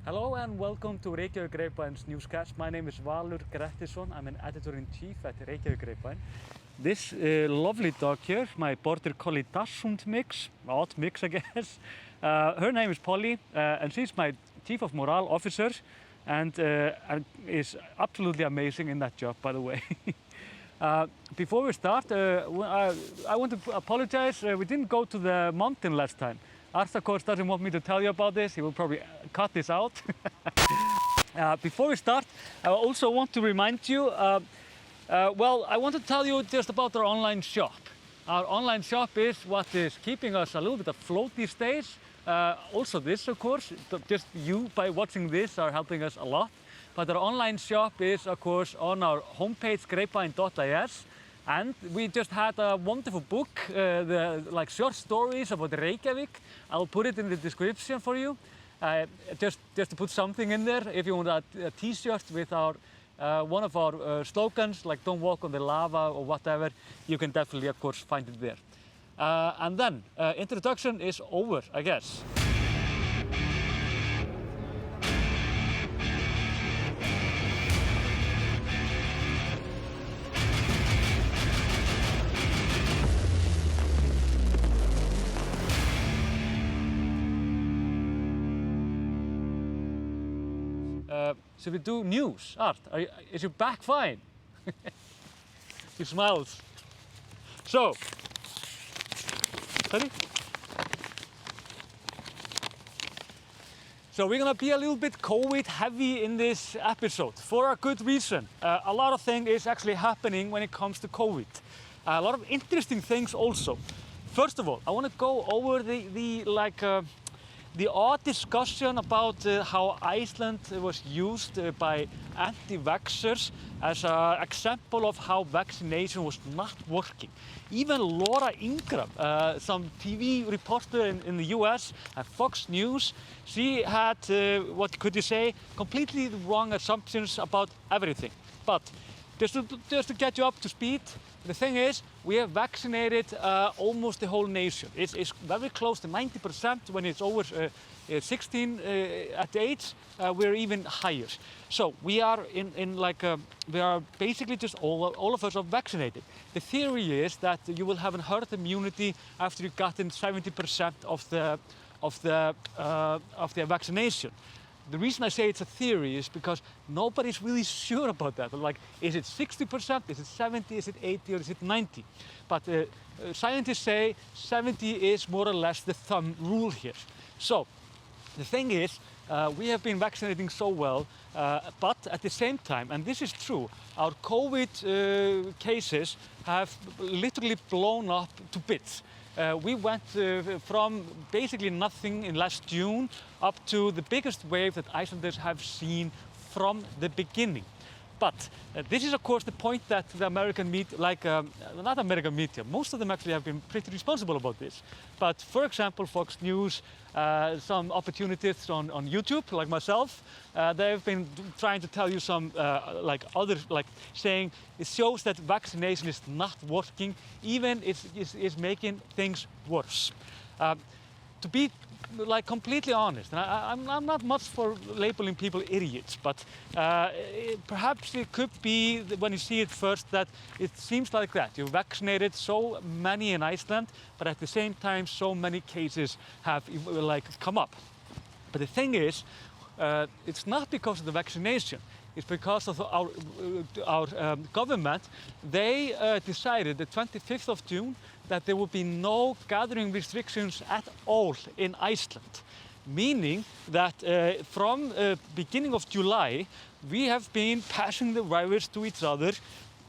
Hello and welcome to Reykjavík Grapevines Newscast. My name is Valur. I'm an editor-in-chief at Reykjavík Grapevine. This lovely dog here, my border collie Dachshund mix, odd mix I guess. Her name is Polly and she's my chief of morale officer and is absolutely amazing in that job, by the way. Before we start, I want to apologize. We didn't go to the mountain last time. Arthur, of course, doesn't want me to tell you about this. He will probably cut this out. Before we start, I also want to remind you, I want to tell you just about our online shop. Our online shop is what is keeping us a little bit afloat these days. Also this, of course, just you by watching this are helping us a lot. But our online shop is, of course, on our homepage, grapevine.is. And we just had a wonderful book, short stories about Reykjavík. I'll put it in the description for you, just to put something in there. If you want a t-shirt with our one of our slogans, like "Don't walk on the lava" or whatever, you can definitely, of course, find it there. And then introduction is over, I guess. Should we do news? Art, is your back fine? He smiles. So, sorry? So we're gonna be a little bit COVID heavy in this episode for a good reason. A lot of things is actually happening when it comes to COVID. A lot of interesting things also. First of all, I want to go over the odd discussion about how Iceland was used by anti-vaxxers as an example of how vaccination was not working. Even Laura Ingram, some TV reporter in the US at Fox News, she had, what could you say, completely wrong assumptions about everything. But just to get you up to speed, the thing is, we have vaccinated almost the whole nation. It's very close to 90% when it's over 16 at the age. We're even higher. So we are we are basically just all of us are vaccinated. The theory is that you will have a herd immunity after you've gotten 70% of the vaccination. The reason I say it's a theory is because nobody's really sure about that. Like, is it 60%, is it 70, is it 80, or is it 90? But scientists say 70 is more or less the thumb rule here. So the thing is, we have been vaccinating so well, but at the same time, and this is true, our COVID cases have literally blown up to bits. We went from basically nothing in last June up to the biggest wave that Icelanders have seen from the beginning. But this is, of course, the point that the American media, not American media, most of them actually have been pretty responsible about this. But for example, Fox News, some opportunities on YouTube, like myself, they've been trying to tell you some, saying it shows that vaccination is not working, even it's making things worse. To be completely honest, and I'm not much for labeling people idiots, but perhaps it could be when you see it first that it seems like that. You vaccinated so many in Iceland, but at the same time so many cases have come up. But the thing is, it's not because of the vaccination. It's because of our government. They decided the 25th of June that there would be no gathering restrictions at all in Iceland. Meaning that from beginning of July, we have been passing the virus to each other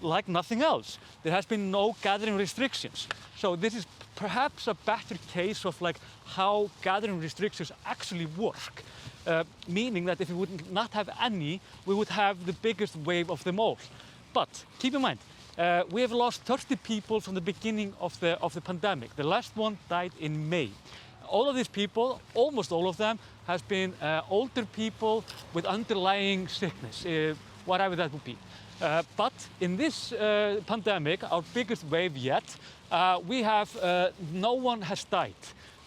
like nothing else. There has been no gathering restrictions. So this is perhaps a better case of how gathering restrictions actually work. Meaning that if we would not have any, we would have the biggest wave of them all. But keep in mind, we have lost 30 people from the beginning of the pandemic. The last one died in May. All of these people, almost all of them, has been older people with underlying sickness, whatever that would be. But in this pandemic, our biggest wave yet, we have no one has died.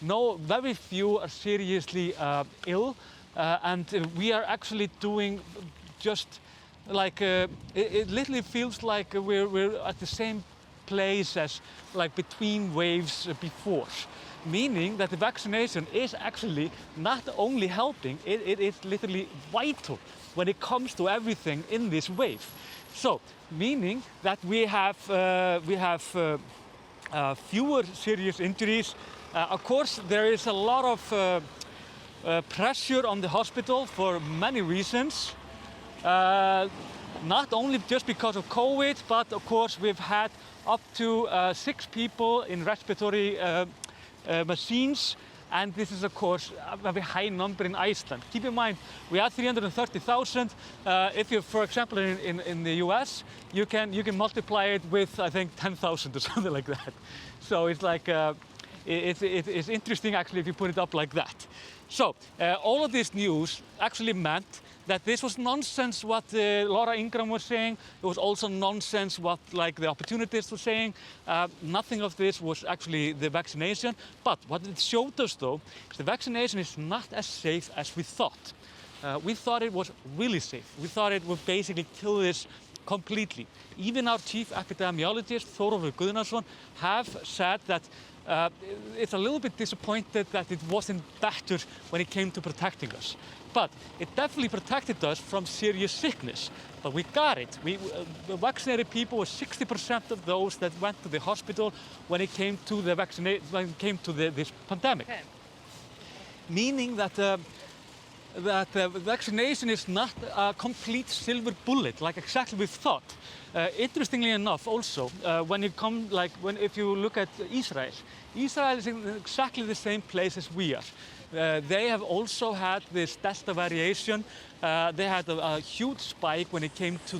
Very few are seriously ill. and we are actually doing just like it literally feels like we're at the same place as like between waves before, meaning that the vaccination is actually not only helping, it is literally vital when it comes to everything in this wave. So, meaning that we have fewer serious injuries. Of course, there is a lot of pressure on the hospital for many reasons. Not only just because of COVID, but of course we've had up to 6 people in respiratory machines, and this is of course a very high number in Iceland. Keep in mind, we are 330,000. If you're, for example, in the US, you can multiply it with, I think, 10,000 or something like that. So it's like it's interesting actually if you put it up like that. So all of this news actually meant that this was nonsense what Laura Ingram was saying. It was also nonsense what like the opportunists were saying. Nothing of this was actually the vaccination. But what it showed us though, is the vaccination is not as safe as we thought. We thought it was really safe. We thought it would basically kill this completely. Even our chief epidemiologist, Þórólfur Guðnason, have said that it's a little bit disappointed that it wasn't better when it came to protecting us. But it definitely protected us from serious sickness. But we got it. The vaccinated people were 60% of those that went to the hospital when it came to the this pandemic. Okay. Meaning that the vaccination is not a complete silver bullet, like exactly we thought. Interestingly enough, also, if you look at Israel is in exactly the same place as we are. They have also had this Delta variation. They had a huge spike when it came to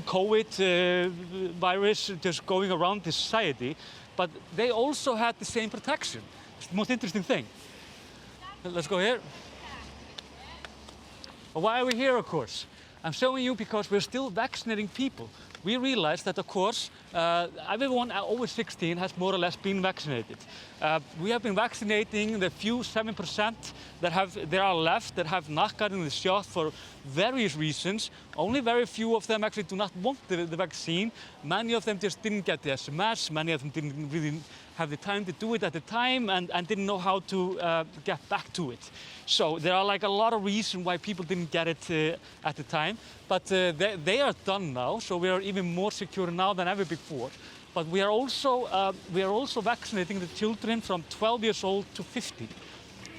COVID virus just going around the society, but they also had the same protection. It's the most interesting thing. Let's go here. Why are we here, of course? I'm showing you because we're still vaccinating people. We realized that, of course, everyone over 16 has more or less been vaccinated. We have been vaccinating the few 7% that are left that have not gotten the shot for various reasons. Only very few of them actually do not want the vaccine. Many of them just didn't get the SMS. Many of them didn't really have the time to do it at the time and didn't know how to get back to it. So there are like a lot of reasons why people didn't get it at the time, but they are done now, so we are even more secure now than ever before. But we are also vaccinating the children from 12 years old to 50.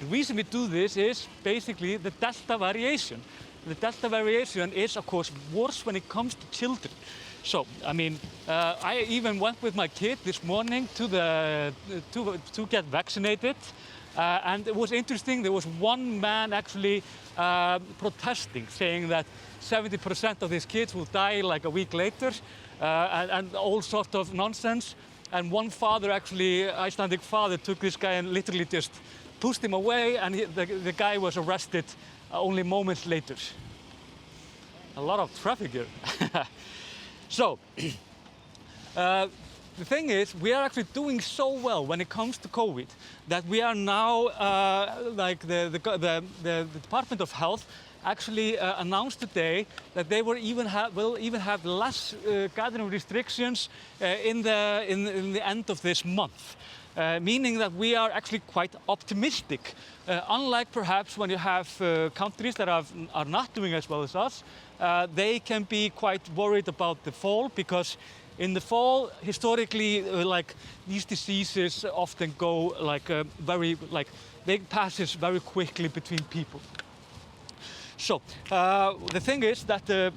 The reason we do this is basically the Delta variation. The Delta variation is, of course, worse when it comes to children. So, I mean, I even went with my kid this morning to get vaccinated. And it was interesting, there was one man actually protesting, saying that 70% of his kids will die like a week later, and all sorts of nonsense. And one father, actually, Icelandic father, took this guy and literally just pushed him away, and the guy was arrested only moments later. A lot of traffic here. So, the thing is, we are actually doing so well when it comes to COVID that we are now, like the Department of Health actually announced today that they will even have less gathering restrictions in the end of this month. Meaning that we are actually quite optimistic. Unlike perhaps when you have countries that are not doing as well as us, they can be quite worried about the fall, because in the fall, historically, like these diseases often go like they passes very quickly between people. So the thing is that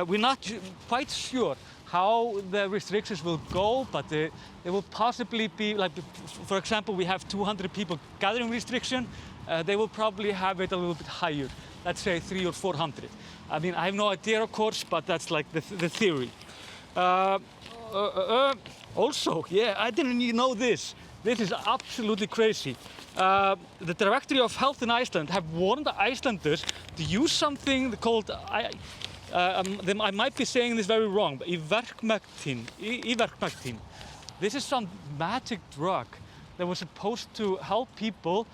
we're not quite sure how the restrictions will go, but they will possibly be like, for example, we have 200 people gathering restriction. They will probably have it a little bit higher. Let's say 300 or 400. I mean, I have no idea, of course, but that's like the theory. Also, yeah, I didn't even know this. This is absolutely crazy. The Directorate of Health in Iceland have warned the Icelanders to use something called, I might be saying this very wrong, but Ivermectin. This is some magic drug that was supposed to help people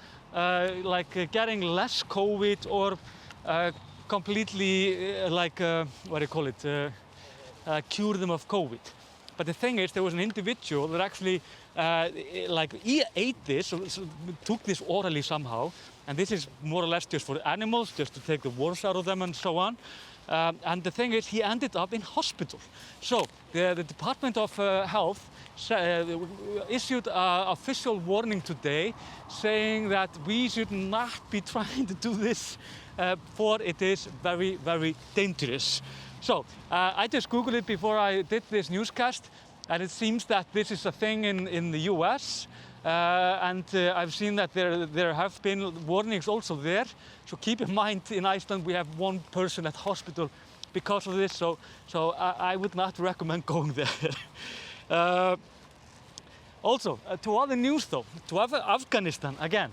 getting less COVID or completely what do you call it, cure them of COVID. But the thing is, there was an individual that actually he ate this, so took this orally somehow, and this is more or less just for animals, just to take the worms out of them and so on. And the thing is, he ended up in hospital. So the Department of Health issued an official warning today, saying that we should not be trying to do this, for it is very, very dangerous. So I just Googled it before I did this newscast, and it seems that this is a thing in the US. And I've seen that there have been warnings also there. So keep in mind, in Iceland we have one person at hospital because of this. So I would not recommend going there. Also, to other news though, to Afghanistan again.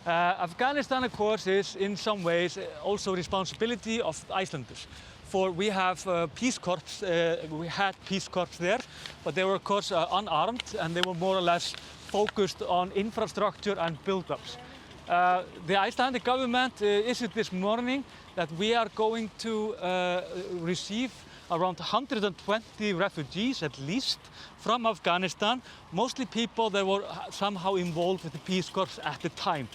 Afghanistan, of course, is in some ways also responsibility of Icelanders. For we have peace corps, we had peace corps there, but they were of course unarmed, and they were more or less focused on infrastructure and build-ups. The Icelandic government issued this morning that we are going to receive around 120 refugees at least from Afghanistan, mostly people that were somehow involved with the peace corps at the time.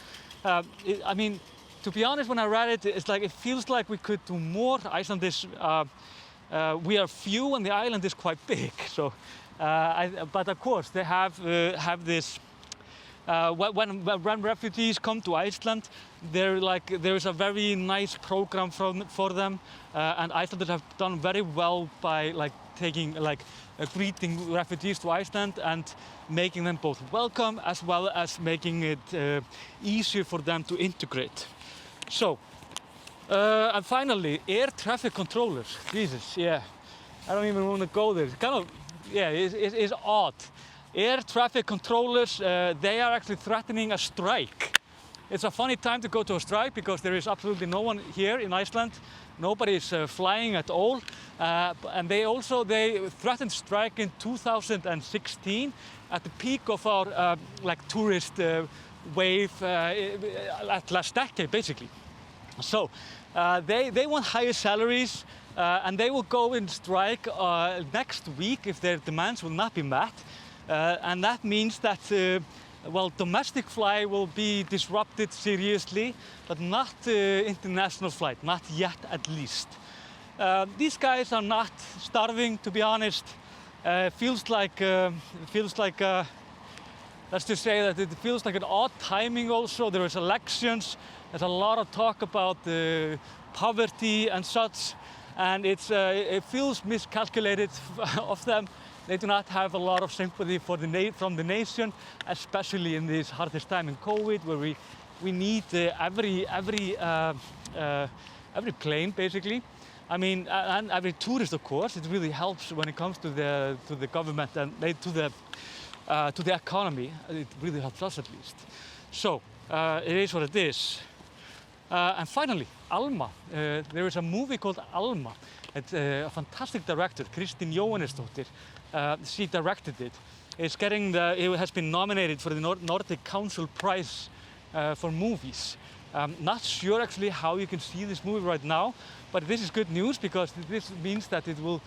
I mean, to be honest, when I read it, it's like it feels like we could do more. Iceland is, we are few and the island is quite big. So, but of course they have this. When refugees come to Iceland, there is a very nice program for them, and Icelanders have done very well by greeting refugees to Iceland and making them both welcome as well as making it easier for them to integrate. So, and finally, air traffic controllers. Jesus, yeah, I don't even want to go there. It's kind of, yeah, it's odd. Air traffic controllers, they are actually threatening a strike. It's a funny time to go to a strike because there is absolutely no one here in Iceland. Nobody is flying at all. And they threatened strike in 2016 at the peak of our tourist wave at last decade, basically. So they want higher salaries, and they will go in strike next week if their demands will not be met. And that means that, domestic flight will be disrupted seriously, but not international flight, not yet at least. These guys are not starving, to be honest. Feels like, let's just say that it feels like an odd timing also. There is elections, there's a lot of talk about poverty and such, and it feels miscalculated of them. They do not have a lot of sympathy from the nation, especially in this hardest time in COVID, where we need every plane basically. I mean, and every tourist, of course. It really helps when it comes to the government and to the economy. It really helps us at least. So it is what it is. And finally, Alma. There is a movie called Alma. It's a fantastic director, Kristín Jóhannesdóttir. She directed it. It has been nominated for the Nordic Council Prize for movies. Not sure actually how you can see this movie right now, but this is good news because this means that it will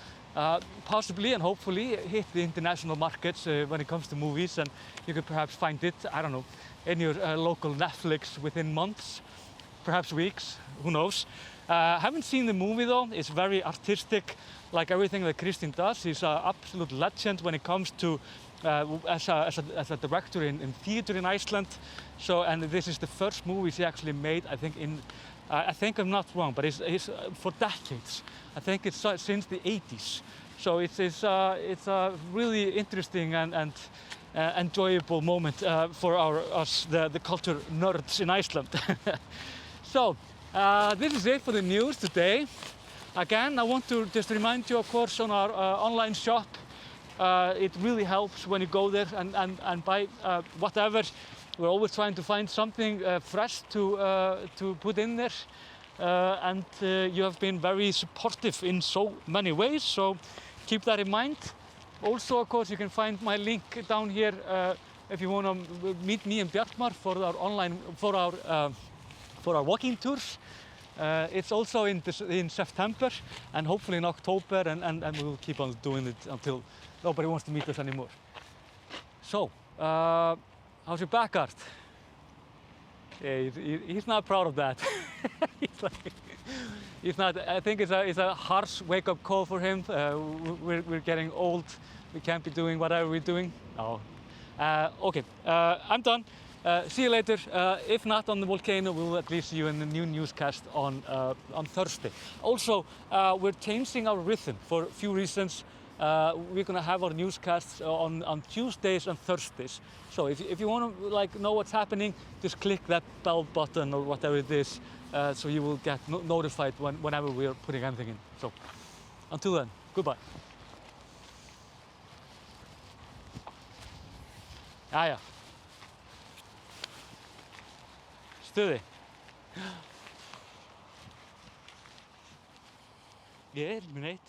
possibly and hopefully hit the international markets when it comes to movies, and you could perhaps find it, I don't know, in your local Netflix within months, perhaps weeks, who knows. Haven't seen the movie though. It's very artistic, like everything that Kristín does. She's an absolute legend when it comes to as a director in theater in Iceland. So, and this is the first movie she actually made, I think, I think I'm not wrong, but it's for decades. I think it's since the 80s. So it's a really interesting and enjoyable moment for us, the culture nerds in Iceland. So this is it for the news today. Again, I want to just remind you, of course, on our online shop. It really helps when you go there and buy whatever. We're always trying to find something fresh to put in there. And you have been very supportive in so many ways, so keep that in mind. Also, of course, you can find my link down here if you want to meet me and Bjartmar for our online, for our walking tours. It's also in September and hopefully in October, and we'll keep on doing it until nobody wants to meet us anymore. So, how's your back, Art? Yeah, he's not proud of that. He's not. I think it's a harsh wake-up call for him. We're getting old. We can't be doing whatever we're doing. No. Okay, I'm done. See you later. If not on the volcano, we'll at least see you in the new newscast on Thursday. Also, we're changing our rhythm for a few reasons. We're gonna have our newscasts on Tuesdays and Thursdays. So if you want to like know what's happening, just click that bell button or whatever it is, so you will get notified whenever we are putting anything in. So until then, goodbye. Ja. Stuði. Ég er með neitt.